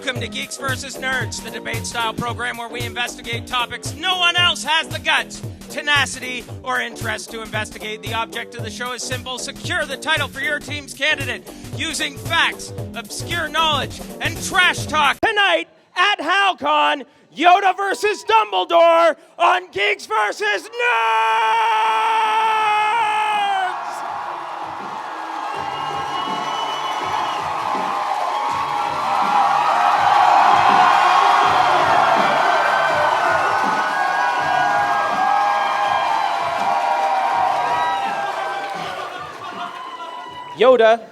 Welcome to Geeks versus Nerds, the debate-style program where we investigate topics no one else has the guts, tenacity, or interest to investigate. The object of the show is simple: secure the title for your team's candidate using facts, obscure knowledge, and trash talk. Tonight at Hal-Con, Yoda vs. Dumbledore on Geeks versus Nerds! Yoda,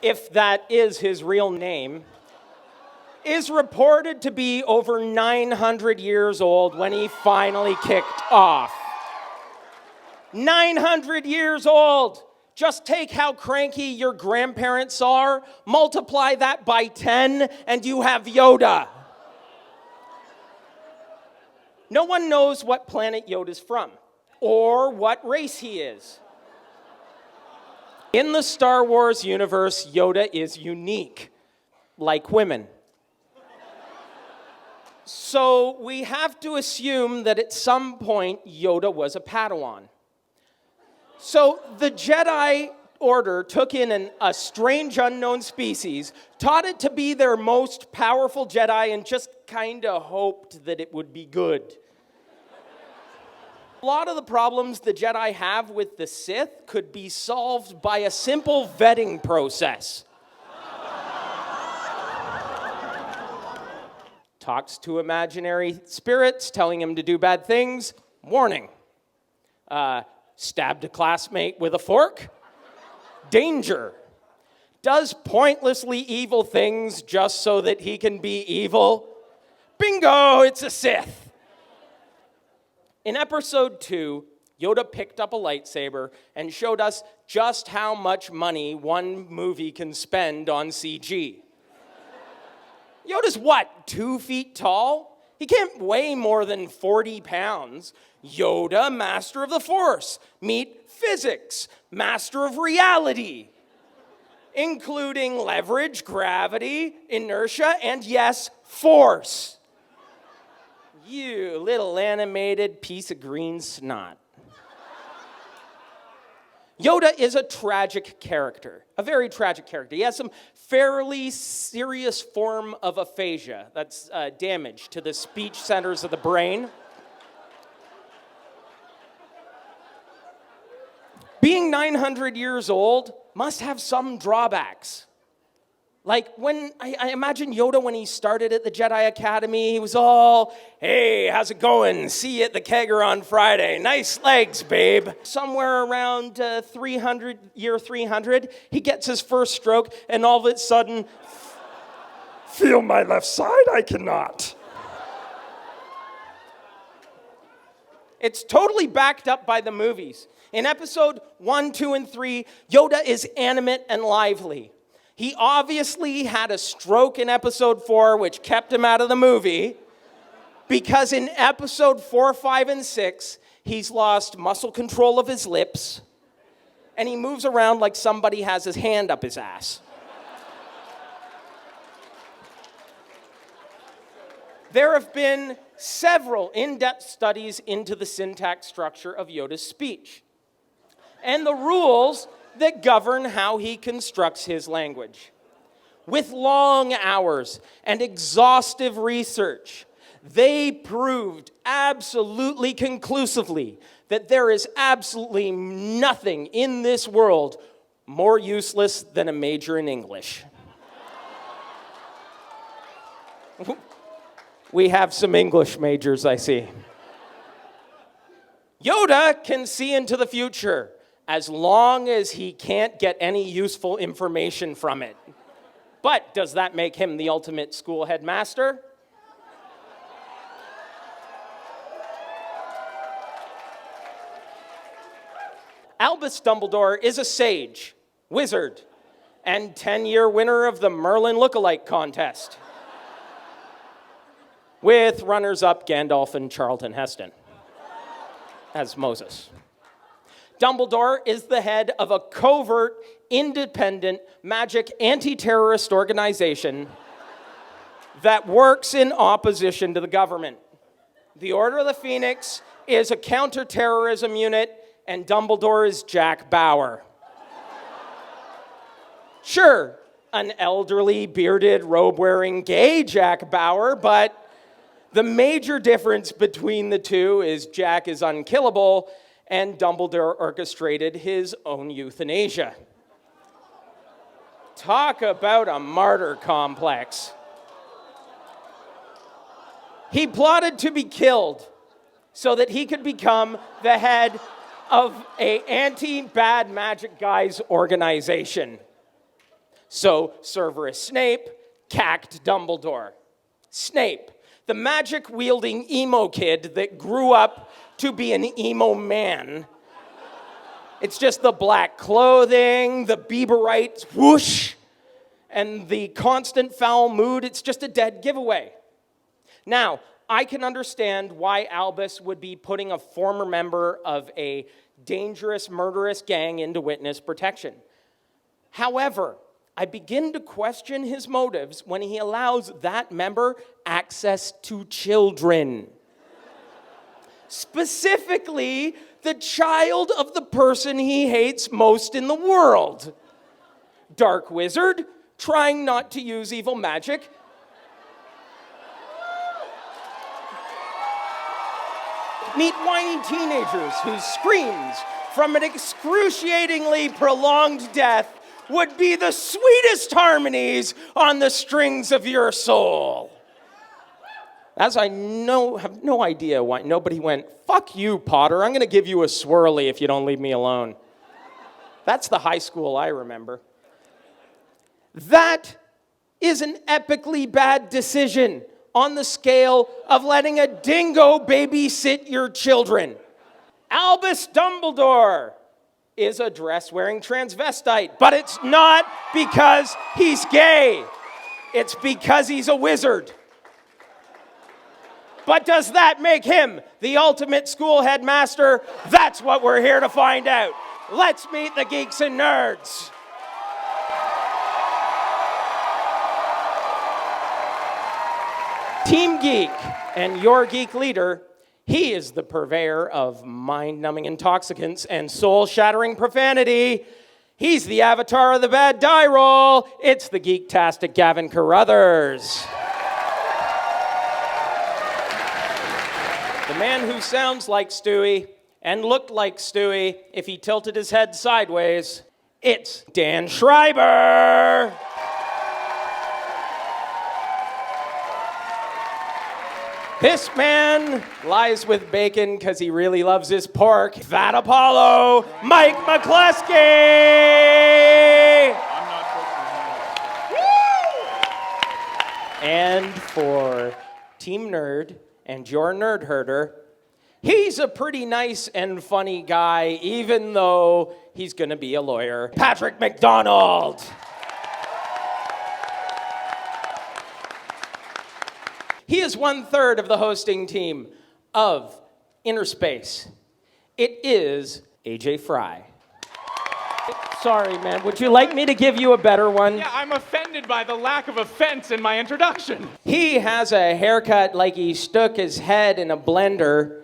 if that is his real name, is reported to be over 900 years old when he finally kicked off. 900 years old! Just take how cranky your grandparents are, multiply that by 10, and you have Yoda. No one knows what planet Yoda's from, or what race he is. In the Star Wars universe, Yoda is unique, like women. So we have to assume that at some point Yoda was a Padawan. So the Jedi Order took in a strange unknown species, taught it to be their most powerful Jedi, and just kind of hoped that it would be good. A lot of the problems the Jedi have with the Sith could be solved by a simple vetting process. Talks to imaginary spirits, telling him to do bad things. Warning. Stabbed a classmate with a fork. Danger. Does pointlessly evil things just so that he can be evil. Bingo, it's a Sith. In episode 2, Yoda picked up a lightsaber and showed us just how much money one movie can spend on CG. Yoda's what, 2 feet tall? He can't weigh more than 40 pounds. Yoda, master of the Force. Meet physics, master of reality, including leverage, gravity, inertia, and yes, force. You little animated piece of green snot. Yoda is a tragic character, a very tragic character. He has some fairly serious form of aphasia. That's damage to the speech centers of the brain. Being 900 years old must have some drawbacks. Like when, I imagine Yoda when he started at the Jedi Academy, he was all, hey, how's it going? See you at the kegger on Friday. Nice legs, babe. Somewhere around year 300, he gets his first stroke, and all of a sudden, feel my left side? I cannot. It's totally backed up by the movies. In episode 1, 2, and 3, Yoda is animate and lively. He obviously had a stroke in episode 4, which kept him out of the movie, because in episode 4, 5, and 6, he's lost muscle control of his lips, and he moves around like somebody has his hand up his ass. There have been several in-depth studies into the syntax structure of Yoda's speech and the rules that govern how he constructs his language. With long hours and exhaustive research, they proved absolutely conclusively that there is absolutely nothing in this world more useless than a major in English. We have some English majors, I see. Yoda can see into the future, as long as he can't get any useful information from it. But does that make him the ultimate school headmaster? Albus Dumbledore is a sage, wizard, and 10-year winner of the Merlin Lookalike Contest, with runners-up Gandalf and Charlton Heston as Moses. Dumbledore is the head of a covert, independent, magic anti-terrorist organization that works in opposition to the government. The Order of the Phoenix is a counter-terrorism unit, and Dumbledore is Jack Bauer. Sure, an elderly, bearded, robe-wearing gay Jack Bauer, but the major difference between the two is Jack is unkillable, and Dumbledore orchestrated his own euthanasia. Talk about a martyr complex. He plotted to be killed so that he could become the head of an anti-bad magic guys organization. So Severus Snape cacked Dumbledore. Snape, the magic-wielding emo kid that grew up to be an emo man. It's just the black clothing, the Bieberite whoosh, and the constant foul mood. It's just a dead giveaway. Now, I can understand why Albus would be putting a former member of a dangerous, murderous gang into witness protection. However, I begin to question his motives when he allows that member access to children. Specifically, the child of the person he hates most in the world. Dark wizard, trying not to use evil magic. Meet whiny teenagers whose screams from an excruciatingly prolonged death would be the sweetest harmonies on the strings of your soul. As I have no idea why nobody went, fuck you, Potter, I'm going to give you a swirly if you don't leave me alone. That's the high school I remember. That is an epically bad decision on the scale of letting a dingo babysit your children. Albus Dumbledore is a dress-wearing transvestite, but it's not because he's gay. It's because he's a wizard. But does that make him the ultimate school headmaster? That's what we're here to find out. Let's meet the Geeks and Nerds. Team Geek and your geek leader, he is the purveyor of mind-numbing intoxicants and soul-shattering profanity. He's the avatar of the bad die roll. It's the geek-tastic Gavin Carruthers. The man who sounds like Stewie and looked like Stewie if he tilted his head sideways. It's Dan Schreiber. This man lies with bacon because he really loves his pork. That Apollo, Mike McCluskey! I'm not supposed to. And for Team Nerd and your nerd herder, he's a pretty nice and funny guy, even though he's gonna be a lawyer. Patrick MacDonald! He is 1/3 of the hosting team of Inner Space. It is Ajay Fry. Sorry, man. Would you like me to give you a better one? Yeah, I'm offended by the lack of offense in my introduction. He has a haircut like he stuck his head in a blender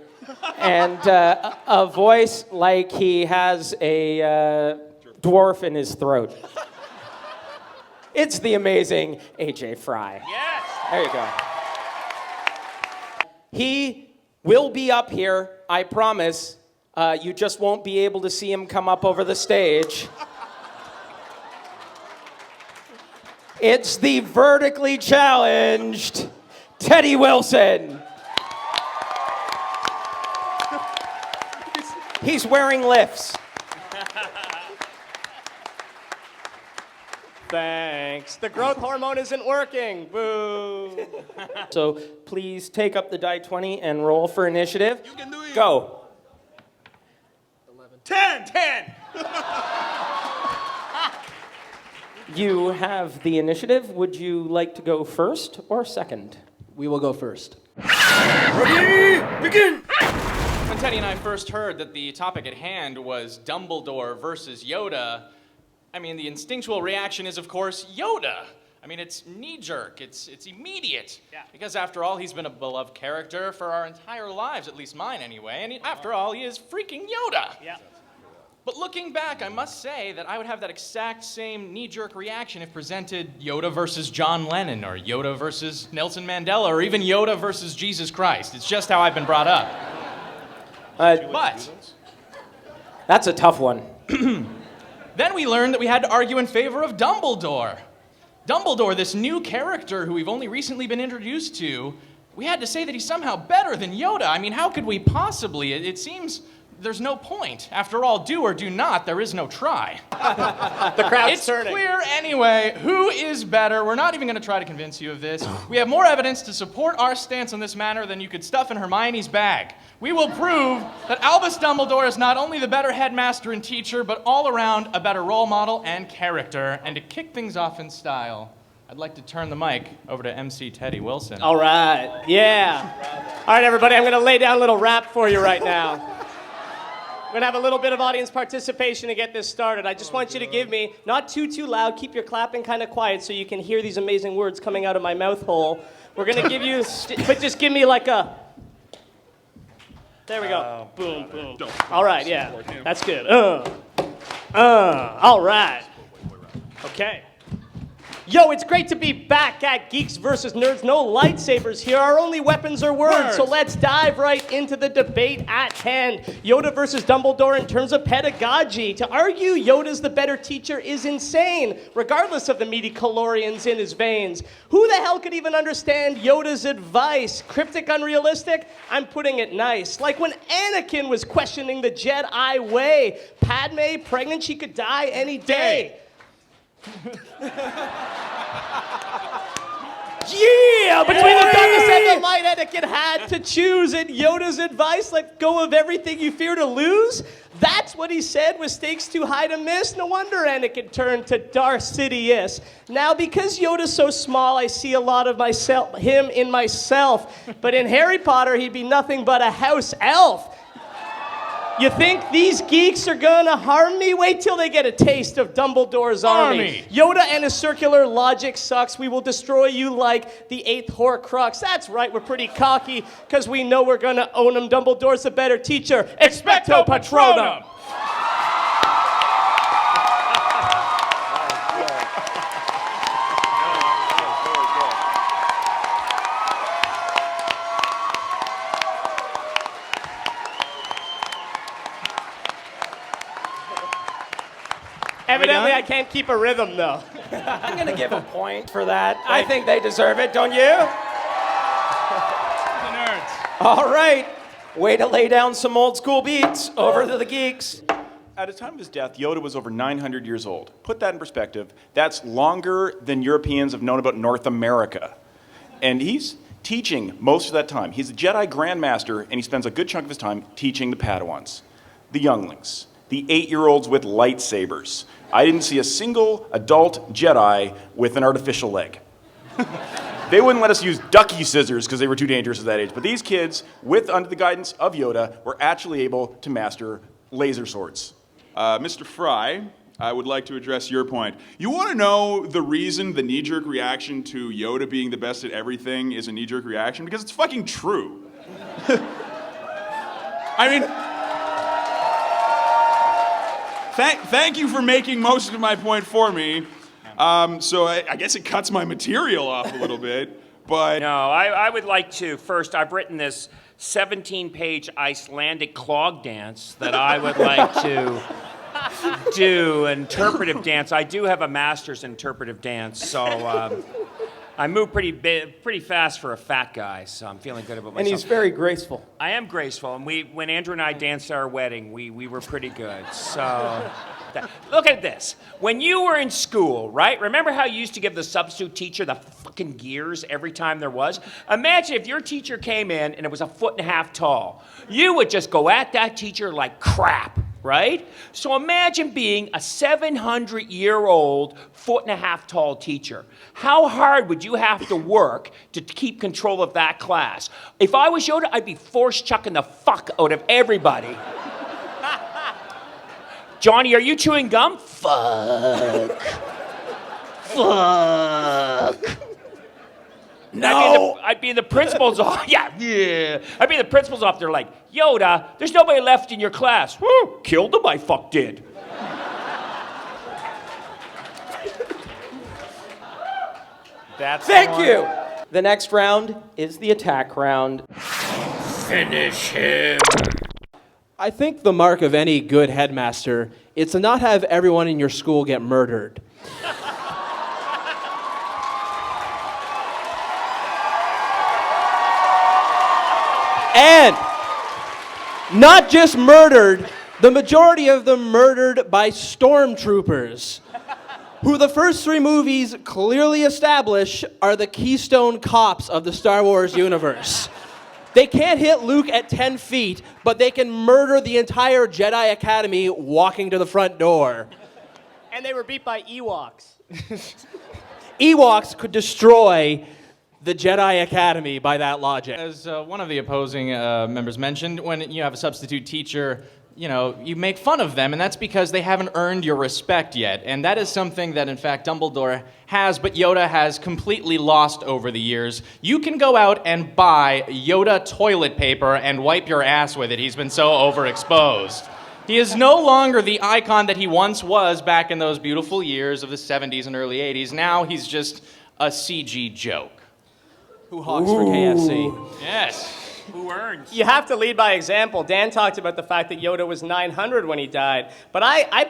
and a voice like he has a dwarf in his throat. It's the amazing Ajay Fry. Yes. There you go. He will be up here, I promise. You just won't be able to see him come up over the stage. It's the vertically challenged Teddy Wilson. He's wearing lifts. Thanks. The growth hormone isn't working. Boo. So please take up the die 20 and roll for initiative. You can do it. Go. 10. You have the initiative. Would you like to go first or second? We will go first. Ready? Begin! When Teddy and I first heard that the topic at hand was Dumbledore versus Yoda, I mean, the instinctual reaction is, of course, Yoda. I mean, it's knee-jerk, it's immediate. Yeah. Because after all, he's been a beloved character for our entire lives, at least mine anyway, and after all, he is freaking Yoda. Yeah. But looking back, I must say that I would have that exact same knee-jerk reaction if presented Yoda versus John Lennon, or Yoda versus Nelson Mandela, or even Yoda versus Jesus Christ. It's just how I've been brought up. But That's a tough one. then we learned that we had to argue in favor of Dumbledore. Dumbledore, this new character who we've only recently been introduced to, we had to say that he's somehow better than Yoda. I mean, how could we possibly? It seems there's no point. After all, do or do not, there is no try. The crowd's It's turning. clear anyway, who is better? We're not even going to try to convince you of this. We have more evidence to support our stance on this matter than you could stuff in Hermione's bag. We will prove that Albus Dumbledore is not only the better headmaster and teacher, but all around a better role model and character. And to kick things off in style, I'd like to turn the mic over to MC Teddy Wilson. All right. Yeah. All right, everybody, I'm going to lay down a little rap for you right now. We're going to have a little bit of audience participation to get this started. I just want you to give me, not too loud, keep your clapping kind of quiet so you can hear these amazing words coming out of my mouth hole. We're going to give you, but just give me like a, there we go. Boom, boom. All right, yeah, that's good. All right. Okay. Yo, it's great to be back at Geeks versus Nerds. No lightsabers here. Our only weapons are words. So let's dive right into the debate at hand. Yoda versus Dumbledore in terms of pedagogy. To argue Yoda's the better teacher is insane, regardless of the midi-chlorians in his veins. Who the hell could even understand Yoda's advice? Cryptic, unrealistic? I'm putting it nice. Like when Anakin was questioning the Jedi way. Padme, pregnant, she could die any day. Yeah, between the darkness and the light, Anakin had to choose. And Yoda's advice, let go of everything you fear to lose. That's what he said, with stakes too high to miss. No wonder Anakin turned to Darth Sidious. Now, because Yoda's so small, I see a lot of him in myself. But in Harry Potter, he'd be nothing but a house elf. You think these geeks are gonna harm me? Wait till they get a taste of Dumbledore's army. Yoda and his circular logic sucks. We will destroy you like the 8th Horcrux. That's right, we're pretty cocky, because we know we're gonna own him. Dumbledore's a better teacher. Expecto Patronum! Evidently, I can't keep a rhythm, though. I'm going to give a point for that. I think they deserve it, don't you? The nerds. All right. Way to lay down some old school beats. Over to the geeks. At the time of his death, Yoda was over 900 years old. Put that in perspective. That's longer than Europeans have known about North America. And he's teaching most of that time. He's a Jedi Grandmaster, and he spends a good chunk of his time teaching the Padawans, the younglings, the 8-year-olds with lightsabers. I didn't see a single adult Jedi with an artificial leg. They wouldn't let us use ducky scissors because they were too dangerous at that age. But these kids, under the guidance of Yoda, were actually able to master laser swords. Mr. Fry, I would like to address your point. You want to know the reason the knee-jerk reaction to Yoda being the best at everything is a knee-jerk reaction? Because it's fucking true. I mean, thank you for making most of my point for me. So I guess it cuts my material off a little bit, but... No, I would like to, first, I've written this 17-page Icelandic clog dance that I would like to do, interpretive dance. I do have a master's in interpretive dance, so I move pretty fast for a fat guy, so I'm feeling good about myself. And he's very graceful. I am graceful, and when Andrew and I danced at our wedding, we were pretty good, so... Look at this. When you were in school, right? Remember how you used to give the substitute teacher the fucking gears every time there was? Imagine if your teacher came in and it was 1.5 feet tall. You would just go at that teacher like crap, right? So imagine being a 700-year-old, 1.5 feet tall teacher. How hard would you have to work to keep control of that class? If I was Yoda, I'd be force chucking the fuck out of everybody. Johnny, are you chewing gum? Fuck. Fuck. No. I'd be in the principal's office. Yeah. I'd be in the principal's office. They're like, Yoda, there's nobody left in your class. Woo, killed him, I fuck did. Thank you. The next round is the attack round. Finish him. I think the mark of any good headmaster is to not have everyone in your school get murdered. And not just murdered, the majority of them murdered by stormtroopers, who the first 3 movies clearly establish are the keystone cops of the Star Wars universe. They can't hit Luke at 10 feet, but they can murder the entire Jedi Academy walking to the front door. And they were beat by Ewoks. Ewoks could destroy the Jedi Academy by that logic. As one of the opposing members mentioned, when you have a substitute teacher, you make fun of them, and that's because they haven't earned your respect yet. And that is something that, in fact, Dumbledore has, but Yoda has completely lost over the years. You can go out and buy Yoda toilet paper and wipe your ass with it. He's been so overexposed. He is no longer the icon that he once was back in those beautiful years of the 70s and early 80s. Now he's just a CG joke. Who hawks for KFC? Yes. Who earns? You have to lead by example. Dan talked about the fact that Yoda was 900 when he died. But I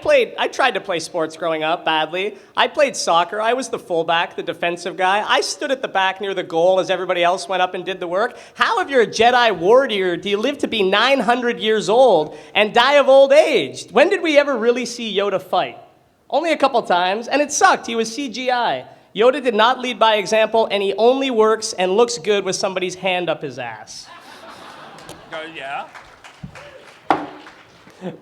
tried to play sports growing up badly. I played soccer. I was the fullback, the defensive guy. I stood at the back near the goal as everybody else went up and did the work. How, if you're a Jedi warrior, do you live to be 900 years old and die of old age? When did we ever really see Yoda fight? Only a couple times, and it sucked. He was CGI. Yoda did not lead by example, and he only works and looks good with somebody's hand up his ass. Yeah.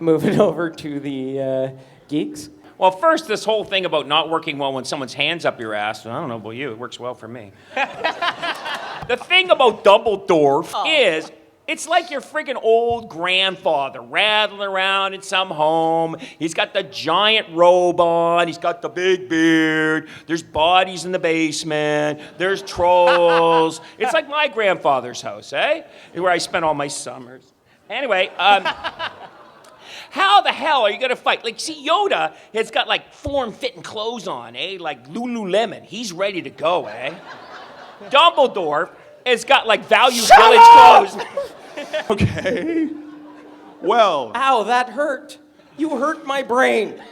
Moving over to the geeks. Well, first, this whole thing about not working well when someone's hand's up your ass, I don't know about you, it works well for me. The thing about Dumbledore is, it's like your friggin' old grandfather rattling around in some home. He's got the giant robe on. He's got the big beard. There's bodies in the basement. There's trolls. It's like my grandfather's house, eh? Where I spent all my summers. Anyway, how the hell are you gonna fight? Like, see, Yoda has got like form-fitting clothes on, eh? Like Lululemon. He's ready to go, eh? Dumbledore has got like Value Village clothes. Okay. Well, Ow, that hurt. You hurt my brain.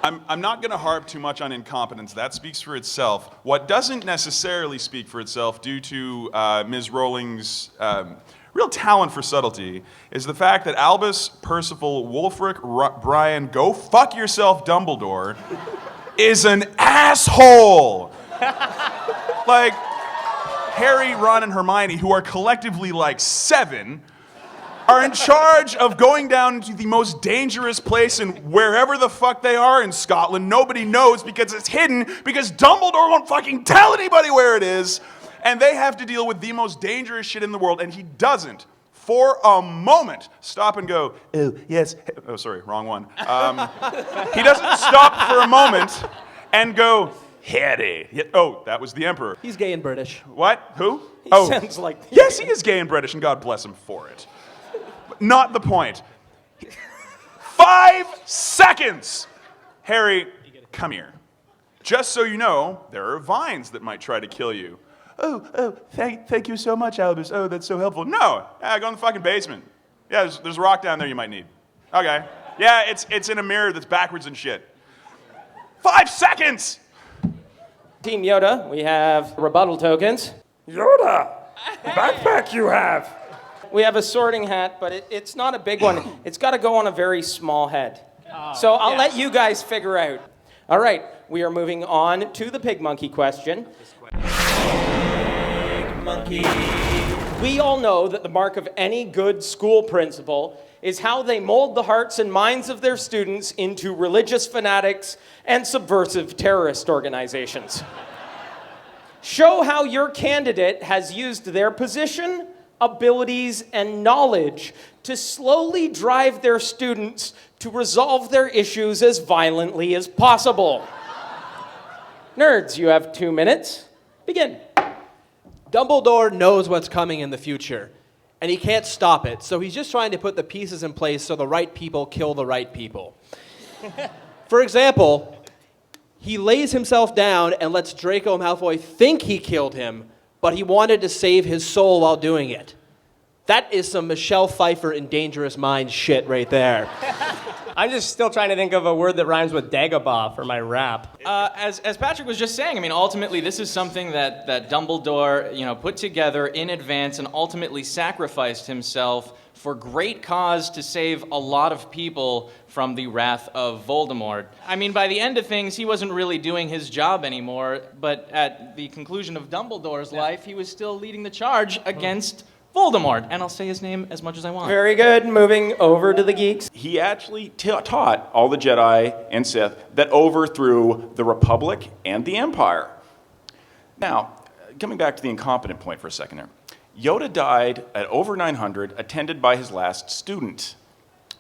I'm not going to harp too much on incompetence. That speaks for itself. What doesn't necessarily speak for itself, due to Ms. Rowling's real talent for subtlety, is the fact that Albus Percival Wulfric Brian Go Fuck Yourself Dumbledore is an asshole. Like, Harry, Ron, and Hermione, who are collectively like 7, are in charge of going down to the most dangerous place in wherever the fuck they are in Scotland. Nobody knows because it's hidden, because Dumbledore won't fucking tell anybody where it is. And they have to deal with the most dangerous shit in the world, and he doesn't, for a moment, stop and go, oh, yes. Oh, sorry, wrong one. He doesn't stop for a moment and go, Harry. Oh, that was the Emperor. He's gay and British. What? Who? He sounds like... Yes, he is gay and British, and God bless him for it. But not the point. 5 seconds! Harry, come here. Just so you know, there are vines that might try to kill you. Thank you so much, Albus. Oh, that's so helpful. No, go in the fucking basement. Yeah, there's a rock down there you might need. Okay. Yeah, it's in a mirror that's backwards and shit. 5 seconds! Team Yoda, we have rebuttal tokens. Yoda! Backpack you have! We have a sorting hat, but it's not a big one. It's got to go on a very small head. So I'll let you guys figure out. All right, we are moving on to the PigMonkey question. PigMonkey. We all know that the mark of any good school principal is how they mold the hearts and minds of their students into religious fanatics and subversive terrorist organizations. Show how your candidate has used their position, abilities, and knowledge to slowly drive their students to resolve their issues as violently as possible. Nerds, you have 2 minutes. Begin. Dumbledore knows what's coming in the future, and he can't stop it, so he's just trying to put the pieces in place so the right people kill the right people. For example, he lays himself down and lets Draco Malfoy think he killed him, but he wanted to save his soul while doing it. That is some Michelle Pfeiffer in Dangerous Minds shit right there. I'm just still trying to think of a word that rhymes with Dagobah for my rap. As Patrick was just saying, I mean, ultimately, this is something that Dumbledore, put together in advance and ultimately sacrificed himself for great cause to save a lot of people from the wrath of Voldemort. I mean, by the end of things, he wasn't really doing his job anymore, but at the conclusion of Dumbledore's life, he was still leading the charge against Voldemort, and I'll say his name as much as I want. Very good. Moving over to the geeks. He actually taught all the Jedi and Sith that overthrew the Republic and the Empire. Now, coming back to the incompetent point for a second there. Yoda died at over 900, attended by his last student.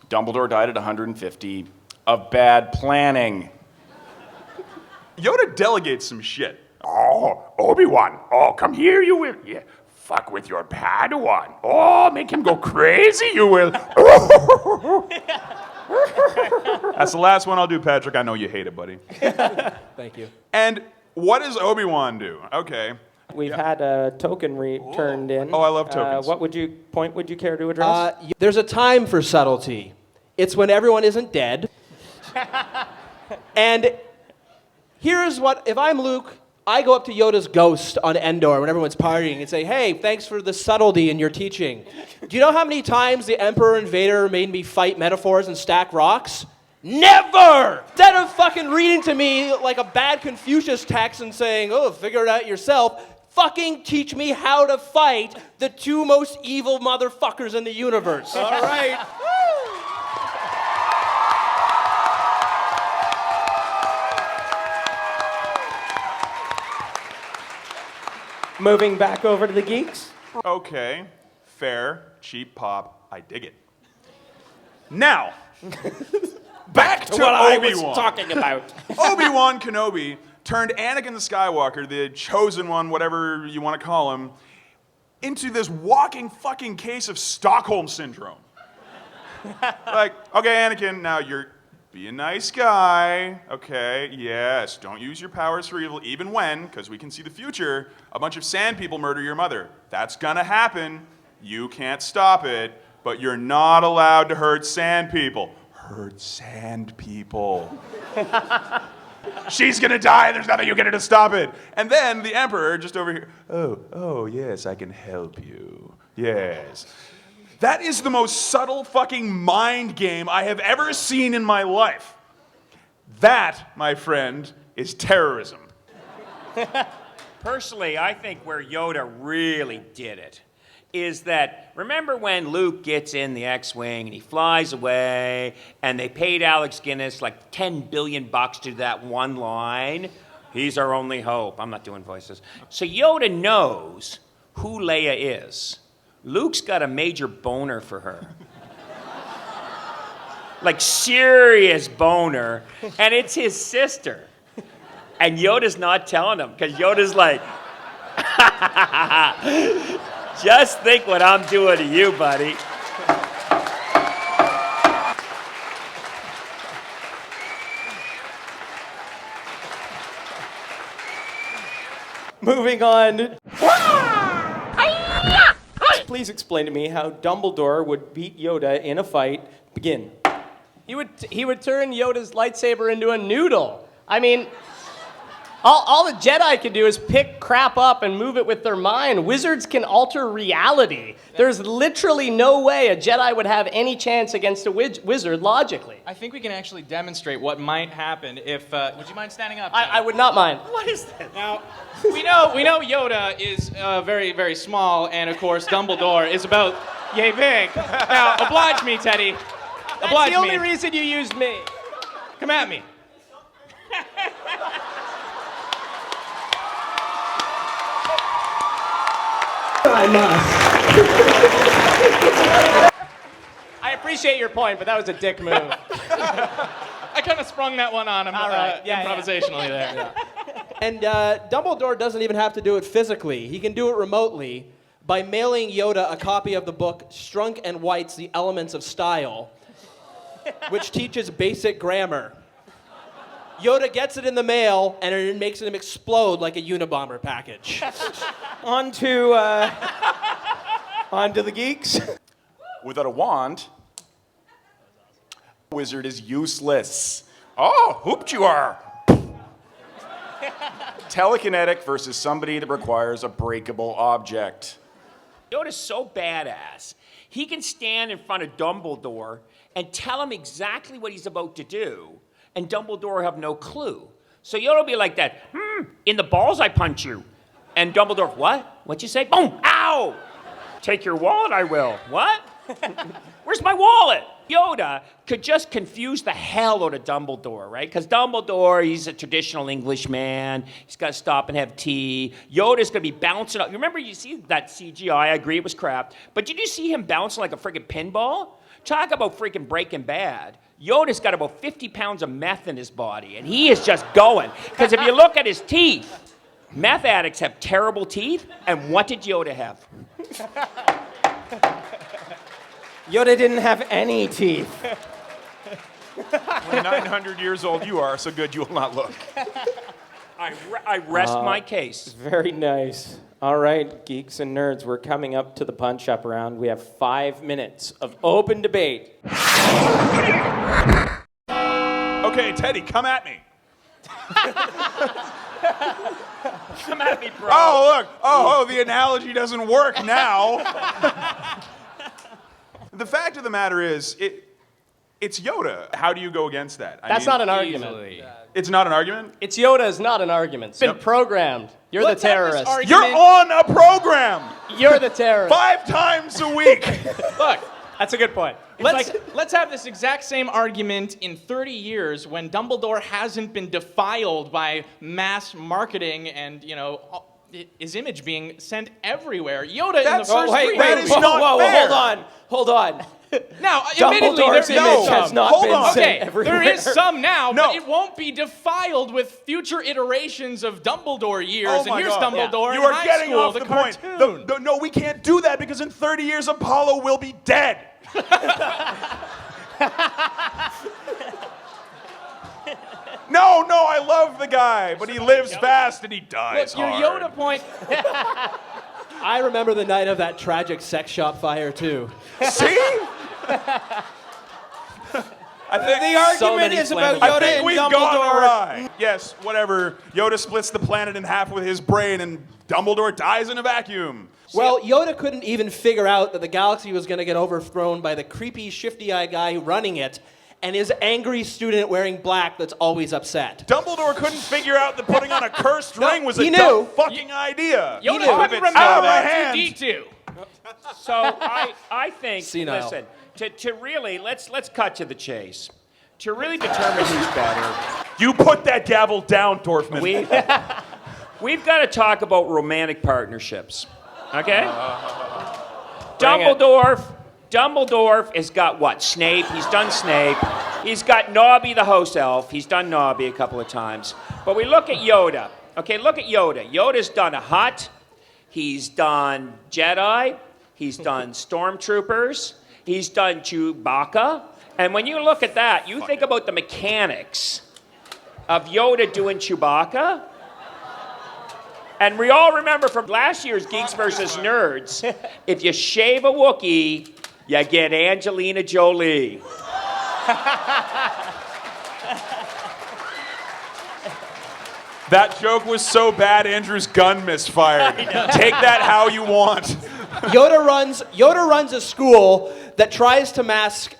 Dumbledore died at 150 of bad planning. Yoda delegates some shit. Oh, Obi-Wan. Oh, come here, you will. Yeah. Fuck with your Padawan. Oh, make him go crazy, you will. That's the last one I'll do, Patrick. I know you hate it, buddy. Thank you. And what does Obi-Wan do? Okay. We've had a token turned in. Oh, I love tokens. What would you care to address? There's a time for subtlety. It's when everyone isn't dead. And here's what, if I'm Luke, I go up to Yoda's ghost on Endor when everyone's partying and say, hey, thanks for the subtlety in your teaching. Do you know how many times the Emperor and Vader made me fight metaphors and stack rocks? Never! Instead of fucking reading to me like a bad Confucius text and saying, oh, figure it out yourself, fucking teach me how to fight the two most evil motherfuckers in the universe. All right. Moving back over to the geeks. Okay. Fair. Cheap pop. I dig it. Now, back to what I Obi-Wan. was talking about. Obi-Wan Kenobi turned Anakin the Skywalker, the chosen one, whatever you want to call him, into this walking fucking case of Stockholm Syndrome. Like, okay, Anakin, now be a nice guy, okay, yes, don't use your powers for evil, even when, because we can see the future, a bunch of sand people murder your mother. That's gonna happen. You can't stop it, but you're not allowed to hurt sand people. Hurt sand people. She's gonna die, there's nothing you can do to stop it. And then the Emperor just over here, oh, yes, I can help you. Yes. That is the most subtle fucking mind game I have ever seen in my life. That, my friend, is terrorism. Personally, I think where Yoda really did it is that, remember when Luke gets in the X-Wing and he flies away and they paid Alex Guinness like $10 billion to do that one line? He's our only hope. I'm not doing voices. So Yoda knows who Leia is. Luke's got a major boner for her. Like serious boner, and it's his sister. And Yoda's not telling him, because Yoda's like, just think what I'm doing to you, buddy. Moving on. Please explain to me how Dumbledore would beat Yoda in a fight. Begin. He would turn Yoda's lightsaber into a noodle. I mean, all the Jedi can do is pick crap up and move it with their mind. Wizards can alter reality. There's literally no way a Jedi would have any chance against a wizard logically. I think we can actually demonstrate what might happen if. Would you mind standing up? I would not mind. What is this? Now, we know Yoda is very, very small, and of course Dumbledore is about yay big. Now, oblige me, Teddy. That's Oblige the only me. reason you used me. Come at me. I appreciate your point, but that was a dick move. I kind of sprung that one on him All right. Yeah, improvisationally there. Yeah. And Dumbledore doesn't even have to do it physically. He can do it remotely by mailing Yoda a copy of the book Strunk and White's The Elements of Style, which teaches basic grammar. Yoda gets it in the mail, and it makes him explode like a Unabomber package. On to the geeks. Without a wand, wizard is useless. Oh, hooped you are. Telekinetic versus somebody that requires a breakable object. Yoda's so badass. He can stand in front of Dumbledore and tell him exactly what he's about to do, and Dumbledore have no clue. So Yoda will be like that, in the balls I punch you. And Dumbledore, what? What'd you say? Boom, ow! Take your wallet, I will. What? Where's my wallet? Yoda could just confuse the hell out of Dumbledore, right? Because Dumbledore, he's a traditional Englishman. He's got to stop and have tea. Yoda's going to be bouncing up. Remember, you see that CGI, I agree it was crap. But did you see him bouncing like a freaking pinball? Talk about freaking Breaking Bad. Yoda's got about 50 pounds of meth in his body, and he is just going. Because if you look at his teeth, meth addicts have terrible teeth, and what did Yoda have? Yoda didn't have any teeth. When 900 years old you are, so good you will not look. I rest my case. Very nice. All right, geeks and nerds, we're coming up to the punch-up round. We have 5 minutes of open debate. Okay, Teddy, come at me. Come at me, bro. Oh, look. Oh, the analogy doesn't work now. The fact of the matter is, it's Yoda. How do you go against that? That's not an argument. It's not an argument? It's Yoda is not an argument. It's been programmed. You're Let's the have this terrorist. argument. You're on a program You're the terrorist. 5 times a week. Look, That's a good point. let's have this exact same argument in 30 years when Dumbledore hasn't been defiled by mass marketing and, his image being sent everywhere. Yoda That's in the first wait, 3 that movies. is not fair. Hold on. Now, admittedly, Dumbledore's there image is has some. not Hold been on. sent Okay, everywhere. there is some now, No. but it won't be defiled with future iterations of Dumbledore years. Oh and my here's God. Dumbledore You in are high getting school, off the point. No, we can't do that because in 30 years Apollo will be dead. No, I love the guy, but he lives fast and he dies Look, your hard. Yoda point. I remember the night of that tragic sex shop fire, too. See? I think The argument many is about flammable- Yoda I think and we've Dumbledore. gone awry. Yes, whatever. Yoda splits the planet in half with his brain, and Dumbledore dies in a vacuum. Well, Yoda couldn't even figure out that the galaxy was going to get overthrown by the creepy, shifty-eyed guy running it and his angry student wearing black that's always upset. Dumbledore couldn't figure out that putting on a cursed No, ring was he a knew. dumb fucking idea. Yoda knew. couldn't remember Out of my that hand. 2D2. So I think, Senile. listen, to really, let's cut to the chase. To really determine who's better, You put that gavel down, Dorfman. we've got to talk about romantic partnerships, okay? Dumbledore has got what? Snape. He's done Snape. He's got Nobby the house elf. He's done Nobby a couple of times. But we look at Yoda. Okay, look at Yoda. Yoda's done a Hutt. He's done Jedi. He's done Stormtroopers. He's done Chewbacca. And when you look at that, you think about the mechanics of Yoda doing Chewbacca. And we all remember from last year's Geeks versus Nerds, if you shave a Wookiee, you get Angelina Jolie. That joke was so bad, Andrew's gun misfired. Take that how you want. Yoda runs a school that tries to mask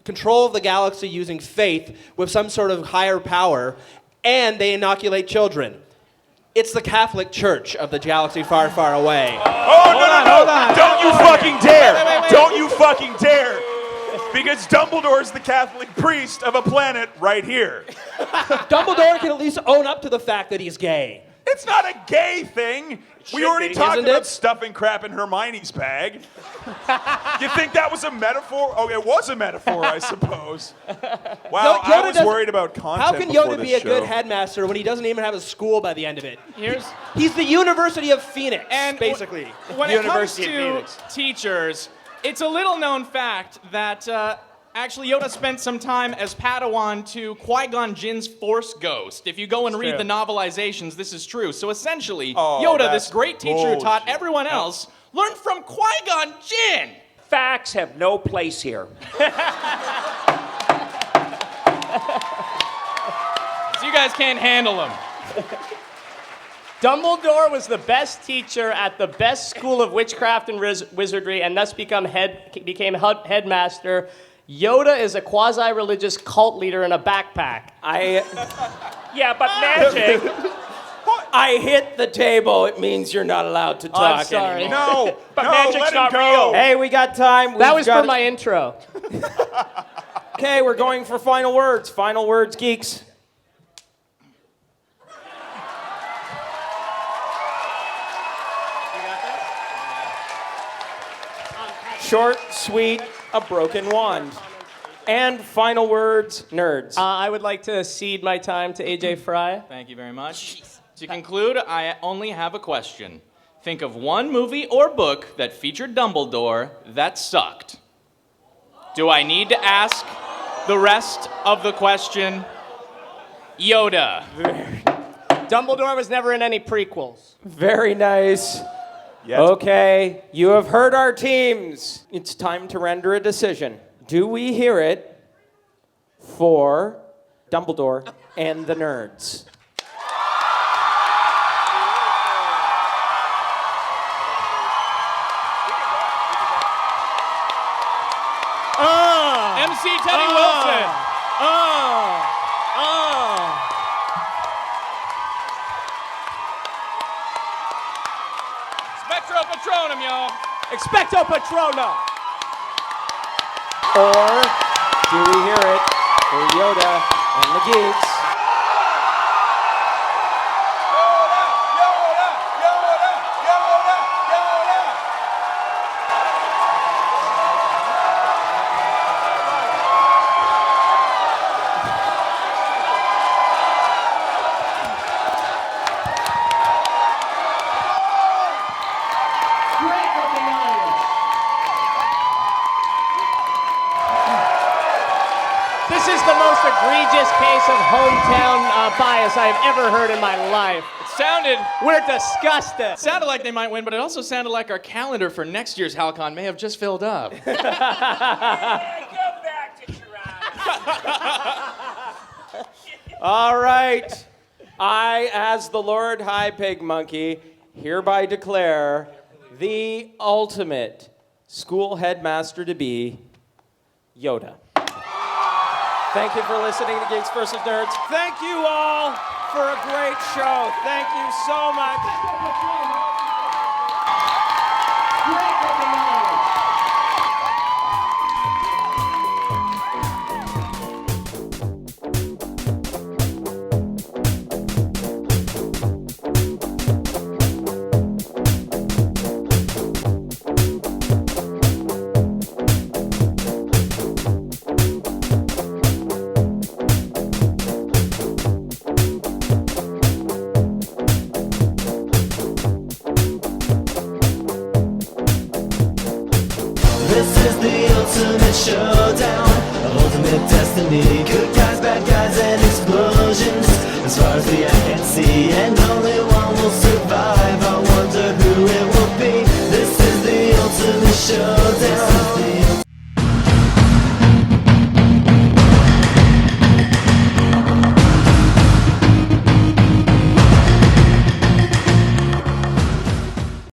control of the galaxy using faith with some sort of higher power, and they inoculate children. It's the Catholic Church of the galaxy far, far away. Oh, no. Don't you fucking dare. Don't you fucking dare. Because Dumbledore's the Catholic priest of a planet right here. Dumbledore can at least own up to the fact that he's gay. It's not a gay thing. We should already be, talked isn't about it? stuffing crap in Hermione's bag. You think that was a metaphor? Oh, it was a metaphor, I suppose. Wow, I was worried about content. How can before Yoda this be a show. good headmaster when he doesn't even have a school by the end of it? He's the University of Phoenix, And basically. When it comes University of to Phoenix. teachers, it's a little known fact that actually Yoda spent some time as Padawan to Qui-Gon Jinn's Force Ghost. If you go and read the novelizations, this is true. So essentially, Yoda, that's this great teacher who taught bullshit. everyone else, learned from Qui-Gon Jinn. Facts have no place here. So you guys can't handle them. Dumbledore was the best teacher at the best school of witchcraft and wizardry, and thus became headmaster. Yoda is a quasi-religious cult leader in a backpack. Yeah, but magic. I hit the table. It means you're not allowed to talk I'm sorry. anymore. No, But no, magic's let him not go. real. Hey, we got time. That We've was got for my intro. Okay, we're going for final words. Final words, geeks. Short, sweet, a broken wand. And final words, nerds. I would like to cede my time to AJ Fry. Thank you very much. To conclude, I only have a question. Think of one movie or book that featured Dumbledore that sucked. Do I need to ask the rest of the question? Yoda. Dumbledore was never in any prequels. Very nice. Yet. Okay, you have heard our teams. It's time to render a decision. Do we hear it for Dumbledore and the nerds? MC Teddy Wilson. Spectro Patronum, y'all. Expecto Patronum. Or do we hear it for Yoda and the geeks? This is the most egregious case of hometown bias I've ever heard in my life. We're disgusted. Sounded like they might win, but it also sounded like our calendar for next year's Hal-Con may have just filled up. Hey, go back to Toronto. All right. I, as the Lord High PigMonkey, hereby declare the ultimate school headmaster to be Yoda. Thank you for listening to Geeks vs. Nerds. Thank you all for a great show. Thank you so much. This is the ultimate showdown, ultimate destiny. Could